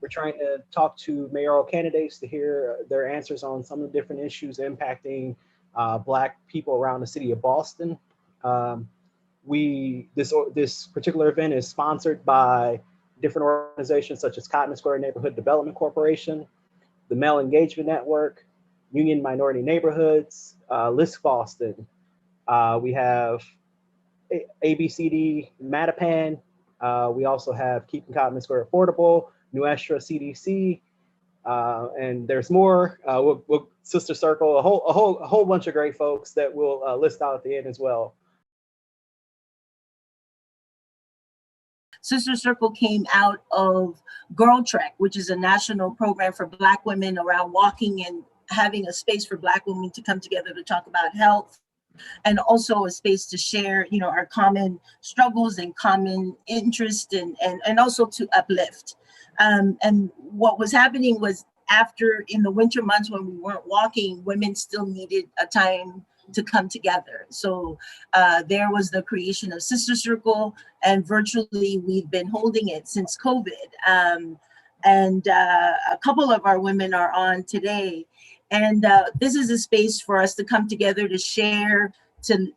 We're trying to talk to mayoral candidates to hear their answers on some of the different issues impacting Black people around the city of Boston. Um, this particular event is sponsored by different organizations such as Cotton Square Neighborhood Development Corporation, the Male Engagement Network, Union Minority Neighborhoods, List Boston. We have ABCD Mattapan. We also have Keeping Cotton Square Affordable, Nuestra CDC, and there's more. We'll Sister Circle, a whole bunch of great folks that we'll list out at the end as well. Sister Circle came out of Girl Trek, which is a national program for Black women around walking and having a space for Black women to come together to talk about health, and also a space to share, our common struggles and common interest, and also to uplift. And what was happening was, after, in the winter months when we weren't walking, women still needed a time to come together. So there was the creation of Sister Circle, and virtually we've been holding it since COVID. And a couple of our women are on today. And this is a space for us to come together, to share, to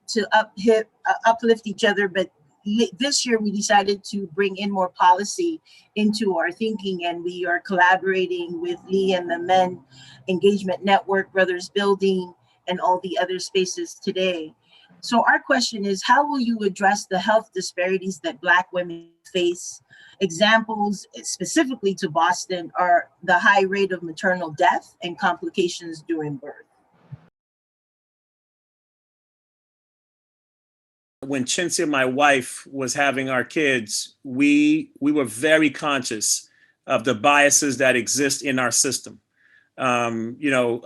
uplift each other. But this year we decided to bring in more policy into our thinking, and we are collaborating with Lee and the Men Engagement Network, Brothers Building, and all the other spaces today. So our question is, how will you address the health disparities that Black women face? Examples specifically to Boston are the high rate of maternal death and complications during birth. When Chintzia, my wife, was having our kids, we were very conscious of the biases that exist in our system. A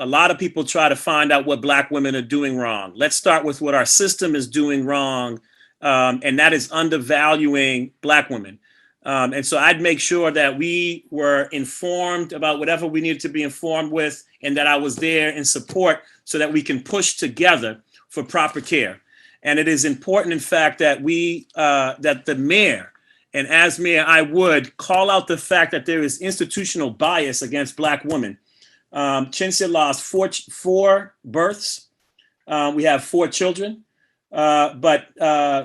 lot of people try to find out what Black women are doing wrong. Let's start with what our system is doing wrong, and that is undervaluing Black women. And so I'd make sure that we were informed about whatever we needed to be informed with, and that I was there in support so that we can push together for proper care. And it is important, in fact, that that the mayor, and as mayor, I would call out the fact that there is institutional bias against Black women. Chintzia lost four births. We have 4 children. But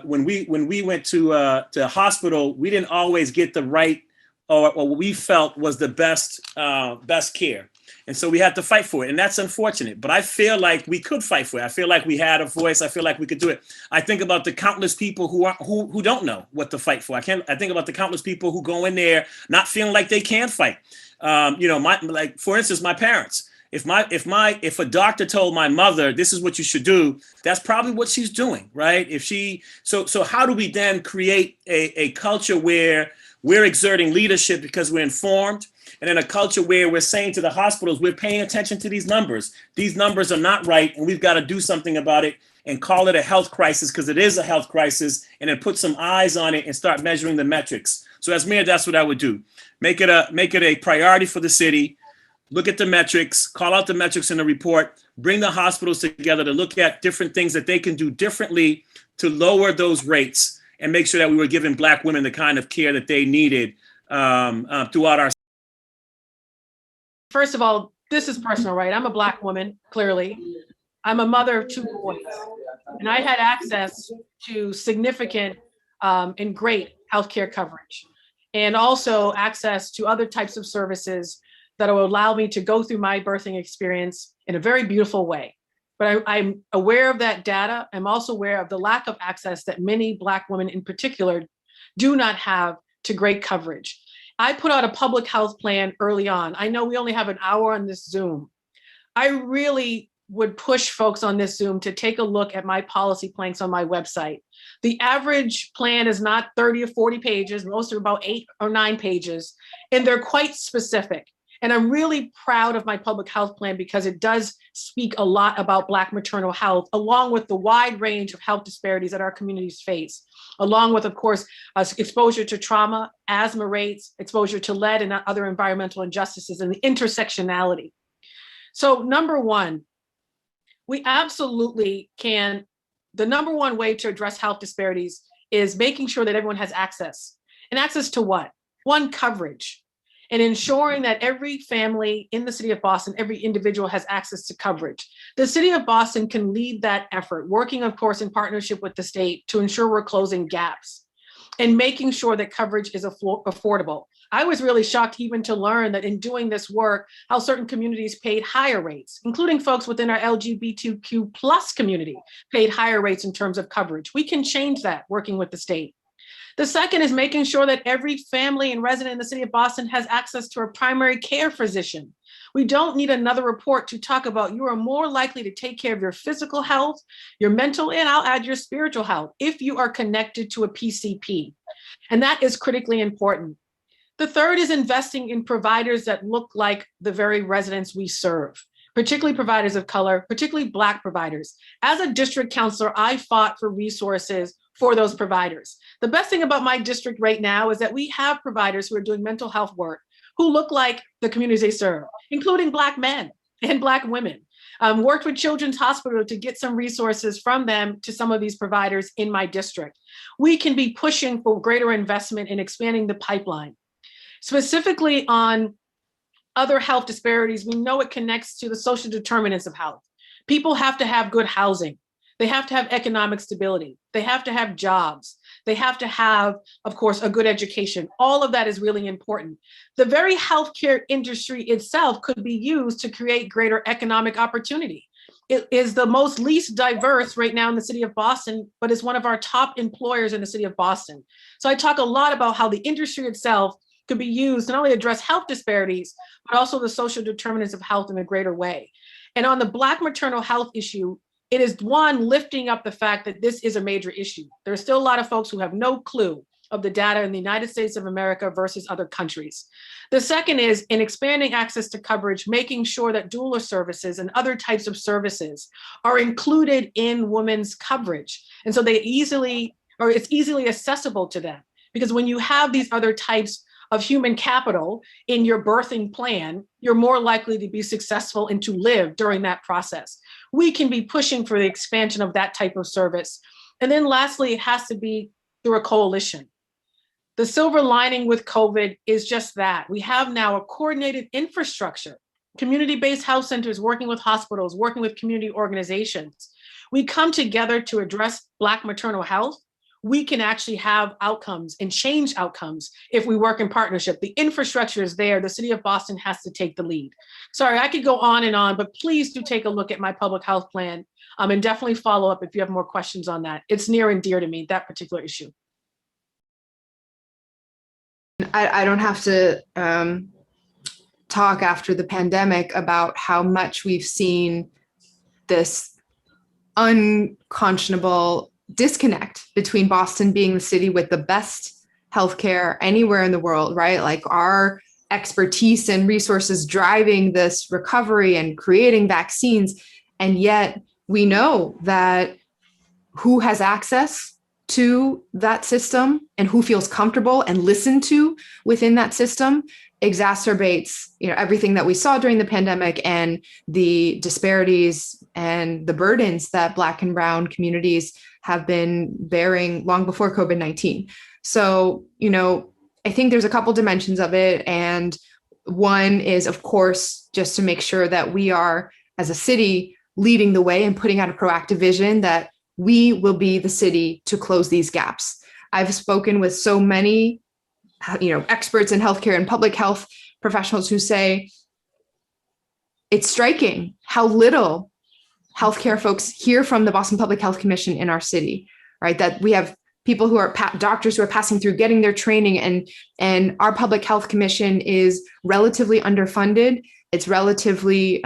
when we went to hospital, we didn't always get the right or what we felt was the best care. And so we had to fight for it. And that's unfortunate. But I feel like we could fight for it. I feel like we had a voice. I feel like we could do it. I think about the countless people who don't know what to fight for. I think about the countless people who go in there not feeling like they can fight. For instance, my parents. If a doctor told my mother, this is what you should do, that's probably what she's doing, right? So how do we then create a culture where we're exerting leadership because we're informed, and in a culture where we're saying to the hospitals, we're paying attention to these numbers. These numbers are not right, and we've got to do something about it and call it a health crisis, because it is a health crisis, and then put some eyes on it and start measuring the metrics. So as mayor, that's what I would do. Make it a priority for the city. Look at the metrics, call out the metrics in the report, bring the hospitals together to look at different things that they can do differently to lower those rates, and make sure that we were giving Black women the kind of care that they needed throughout our. First of all, this is personal, right? I'm a Black woman, clearly. I'm a mother of 2 boys, and I had access to significant and great healthcare coverage, and also access to other types of services that will allow me to go through my birthing experience in a very beautiful way. But I'm aware of that data. I'm also aware of the lack of access that many Black women in particular do not have to great coverage. I put out a public health plan early on. I know we only have an hour on this Zoom. I really would push folks on this Zoom to take a look at my policy planks on my website. The average plan is not 30 or 40 pages, most are about 8 or 9 pages, and they're quite specific. And I'm really proud of my public health plan because it does speak a lot about Black maternal health, along with the wide range of health disparities that our communities face, along with, of course, exposure to trauma, asthma rates, exposure to lead and other environmental injustices, and the intersectionality. So number one, we absolutely can, the number one way to address health disparities is making sure that everyone has access. And access to what? One, coverage. and ensuring that every family in the city of Boston, every individual has access to coverage. The city of Boston can lead that effort, working, of course, in partnership with the state to ensure we're closing gaps and making sure that coverage is affordable. I was really shocked even to learn that in doing this work, how certain communities paid higher rates, including folks within our LGBTQ plus community paid higher rates in terms of coverage. We can change that working with the state. The second is making sure that every family and resident in the city of Boston has access to a primary care physician. We don't need another report to talk about you are more likely to take care of your physical health, your mental, and I'll add your spiritual health if you are connected to a PCP. And that is critically important. The third is investing in providers that look like the very residents we serve, particularly providers of color, particularly Black providers. As a district counselor, I fought for resources for those providers. The best thing about my district right now is that we have providers who are doing mental health work who look like the communities they serve, including Black men and Black women. Worked with Children's Hospital to get some resources from them to some of these providers in my district. We can be pushing for greater investment in expanding the pipeline. Specifically on other health disparities, we know it connects to the social determinants of health. People have to have good housing. They have to have economic stability. They have to have jobs. They have to have, of course, a good education. All of that is really important. The very healthcare industry itself could be used to create greater economic opportunity. It is the most least diverse right now in the city of Boston, but is one of our top employers in the city of Boston. So I talk a lot about how the industry itself could be used to not only address health disparities, but also the social determinants of health in a greater way. And on the Black maternal health issue, it is one, lifting up the fact that this is a major issue. There are still a lot of folks who have no clue of the data in the United States of America versus other countries. The second is in expanding access to coverage, making sure that doula services and other types of services are included in women's coverage. And so it's easily accessible to them. Because when you have these other types of human capital in your birthing plan, you're more likely to be successful and to live during that process. We can be pushing for the expansion of that type of service. And then lastly, it has to be through a coalition. The silver lining with COVID is just that. We have now a coordinated infrastructure, community-based health centers working with hospitals, working with community organizations. We come together to address Black maternal health. We can actually have outcomes and change outcomes if we work in partnership. The infrastructure is there. The city of Boston has to take the lead. Sorry, I could go on, but please do take a look at my public health plan and definitely follow up if you have more questions on that. It's near and dear to me, that particular issue. I don't have to talk after the pandemic about how much we've seen this unconscionable disconnect between Boston being the city with the best healthcare anywhere in the world, right? Like our expertise and resources driving this recovery and creating vaccines. And yet we know that who has access to that system and who feels comfortable and listened to within that system exacerbates, everything that we saw during the pandemic and the disparities and the burdens that Black and Brown communities have been bearing long before COVID-19. So, I think there's a couple dimensions of it. And one is, of course, just to make sure that we are, as a city, leading the way and putting out a proactive vision that we will be the city to close these gaps. I've spoken with so many, experts in healthcare and public health professionals who say it's striking how little healthcare folks hear from the Boston Public Health Commission in our city, right? That we have people who are doctors who are passing through, getting their training, and our Public Health Commission is relatively underfunded. It's relatively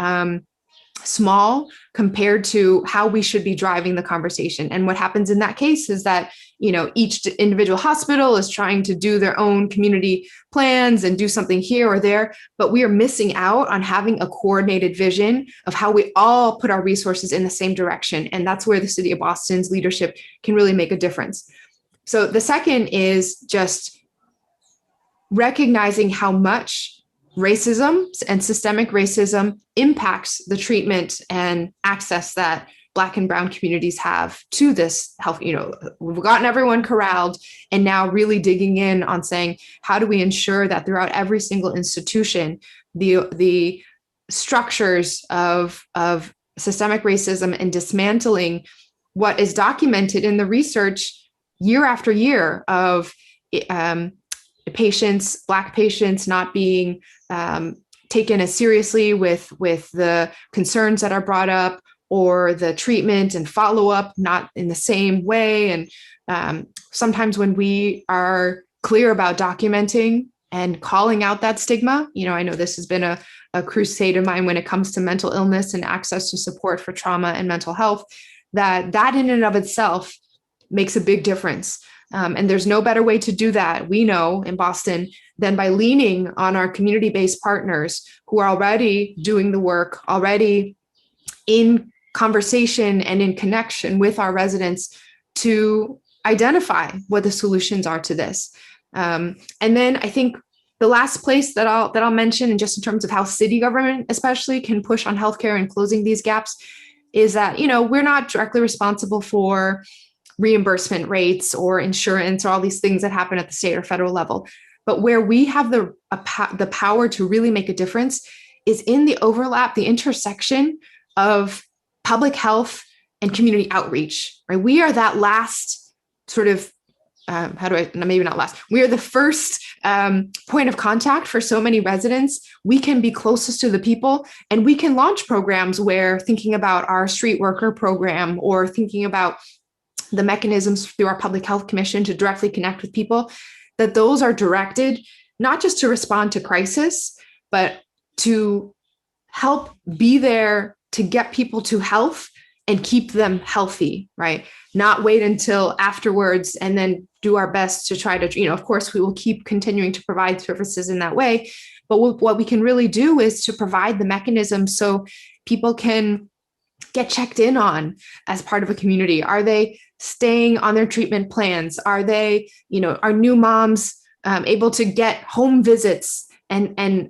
small compared to how we should be driving the conversation. And what happens in that case is that, each individual hospital is trying to do their own community plans and do something here or there, but we are missing out on having a coordinated vision of how we all put our resources in the same direction. And that's where the city of Boston's leadership can really make a difference. So the second is just recognizing how much racism and systemic racism impacts the treatment and access that Black and Brown communities have to this health. We've gotten everyone corralled, and now really digging in on saying, how do we ensure that throughout every single institution, the structures of systemic racism and dismantling what is documented in the research year after year of Black patients not being taken as seriously with the concerns that are brought up, or the treatment and follow-up not in the same way. And sometimes when we are clear about documenting and calling out that stigma, I know this has been a crusade of mine when it comes to mental illness and access to support for trauma and mental health, that in and of itself makes a big difference. And there's no better way to do that, we know, in Boston, than by leaning on our community-based partners who are already doing the work, already in conversation and in connection with our residents to identify what the solutions are to this. And then I think the last place that I'll mention, and just in terms of how city government especially can push on healthcare and closing these gaps, is that, we're not directly responsible for reimbursement rates or insurance or all these things that happen at the state or federal level. But where we have the power to really make a difference is in the overlap, the intersection of public health and community outreach, right? We are that last sort of, maybe not last, we are the first point of contact for so many residents. We can be closest to the people, and we can launch programs where, thinking about our street worker program or thinking about the mechanisms through our public health commission to directly connect with people, that those are directed not just to respond to crisis, but to help be there to get people to health and keep them healthy, right? Not wait until afterwards and then do our best to try to, of course, we will keep continuing to provide services in that way. But what we can really do is to provide the mechanism so people can get checked in on as part of a community. Are they staying on their treatment plans? Are they, are new moms able to get home visits and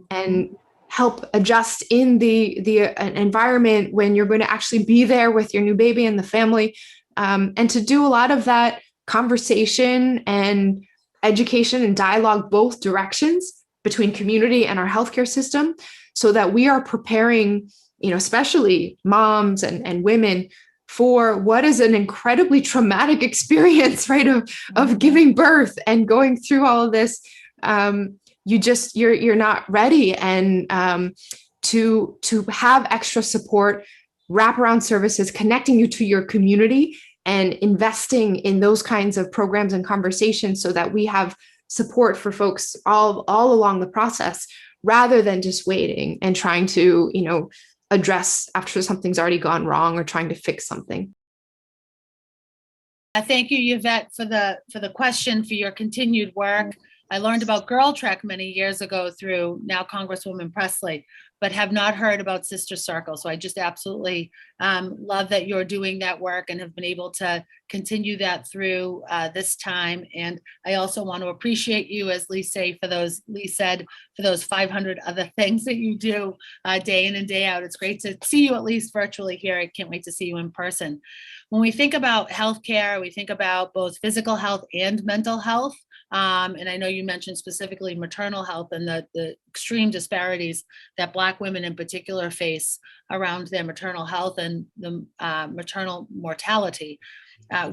help adjust in the environment when you're going to actually be there with your new baby and the family, and to do a lot of that conversation and education and dialogue both directions between community and our healthcare system, so that we are preparing, especially moms and women, for what is an incredibly traumatic experience, right, of giving birth and going through all of this. You're not ready, and to have extra support, wraparound services, connecting you to your community, and investing in those kinds of programs and conversations so that we have support for folks all along the process, rather than just waiting and trying to address after something's already gone wrong or trying to fix something. Thank you, Yvette, for the question, for your continued work. I learned about Girl Trek many years ago through now Congresswoman Presley, but have not heard about Sister Circle. So I just absolutely love that you're doing that work and have been able to continue that through this time. And I also want to appreciate you, as Lee said, for those 500 other things that you do day in and day out. It's great to see you at least virtually here. I can't wait to see you in person. When we think about healthcare, we think about both physical health and mental health. And I know you mentioned specifically maternal health and the extreme disparities that Black women in particular face around their maternal health and the maternal mortality.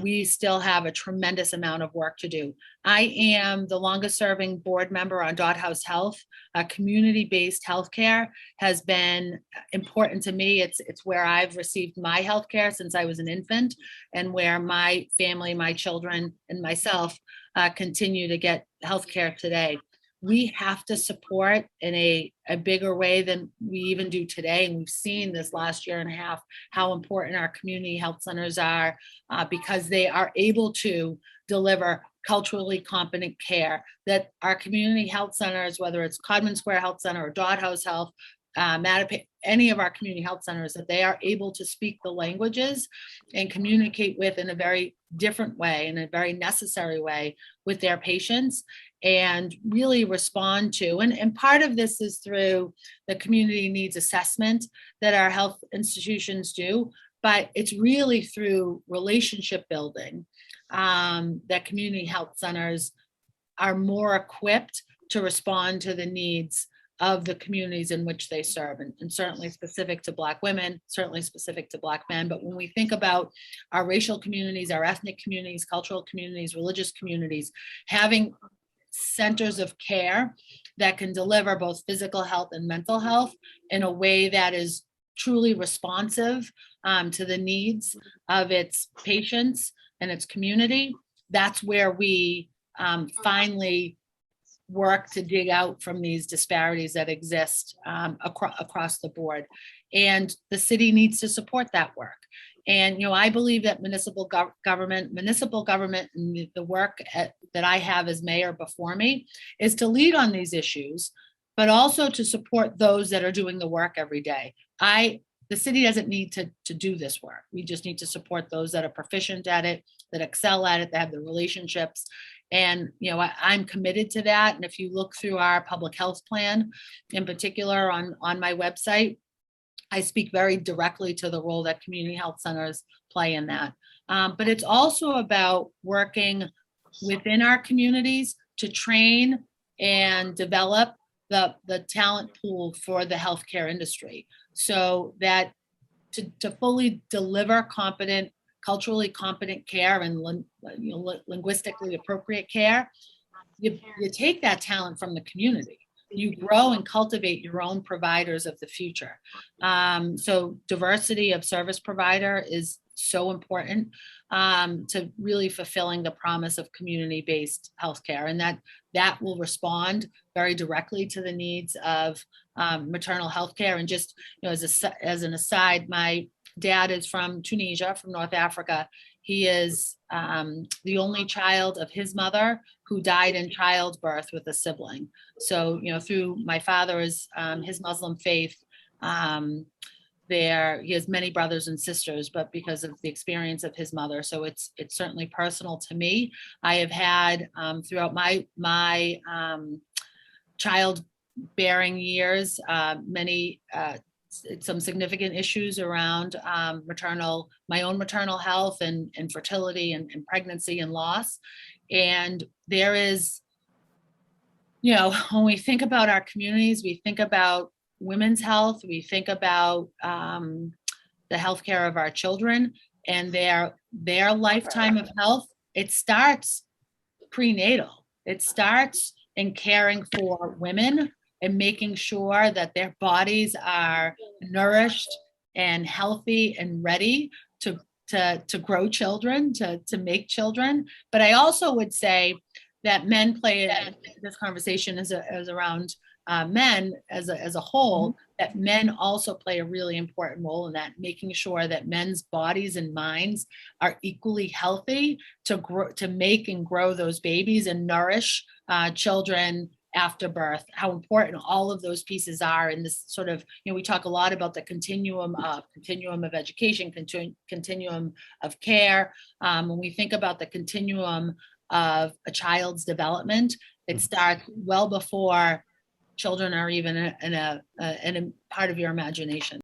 We still have a tremendous amount of work to do. I am the longest serving board member on House Health. Community-based healthcare has been important to me. It's where I've received my healthcare since I was an infant, and where my family, my children, and myself continue to get healthcare today. We have to support in a bigger way than we even do today. And we've seen this last year and a half how important our community health centers are, because they are able to deliver culturally competent care. That our community health centers, whether it's Codman Square Health Center or House Health, Mattapan, any of our community health centers, that they are able to speak the languages and communicate with in a very different way, in a very necessary way with their patients, and really respond to. And part of this is through the community needs assessment that our health institutions do. but it's really through relationship building that community health centers are more equipped to respond to the needs of the communities in which they serve, and certainly specific to Black women, certainly specific to Black men. But when we think about our racial communities, our ethnic communities, cultural communities, religious communities, having centers of care that can deliver both physical health and mental health in a way that is truly responsive to the needs of its patients and its community, that's where we finally work to dig out from these disparities that exist across the board. And the city needs to support that work. And, you know, I believe that municipal government and the work that I have as mayor before me is to lead on these issues, but also to support those that are doing the work every day. The city doesn't need to do this work. We just need to support those that are proficient at it, that excel at it, that have the relationships. And, you know, I'm committed to that. And if you look through our public health plan, in particular on my website, I speak very directly to the role that community health centers play in that. But it's also about working within our communities to train and develop the talent pool for the healthcare industry, so that to fully deliver competent, culturally competent care and linguistically appropriate care, you take that talent from the community. You grow and cultivate your own providers of the future. So diversity of service provider is so important to really fulfilling the promise of community-based healthcare, and that will respond very directly to the needs of maternal healthcare. And just, you know, as an aside, my dad is from Tunisia, from North Africa. He is the only child of his mother who died in childbirth with a sibling. So, you know, through my father's his Muslim faith, he has many brothers and sisters, but because of the experience of his mother, so it's certainly personal to me. I have had throughout my childbearing years some significant issues around my own maternal health and fertility and pregnancy and loss. And there is, you know, when we think about our communities, we think about women's health, we think about the healthcare of our children and their lifetime of health. It starts prenatal. It starts in caring for women and making sure that their bodies are nourished and healthy and ready to grow children, to make children. But I also would say that men play, this conversation is around men as a whole, that men also play a really important role in that, making sure that men's bodies and minds are equally healthy to make and grow those babies and nourish children after birth. How important all of those pieces are in this sort of, you know, we talk a lot about the continuum of education, continuum of care. When we think about the continuum of a child's development, it starts well before children are even in a part of your imagination.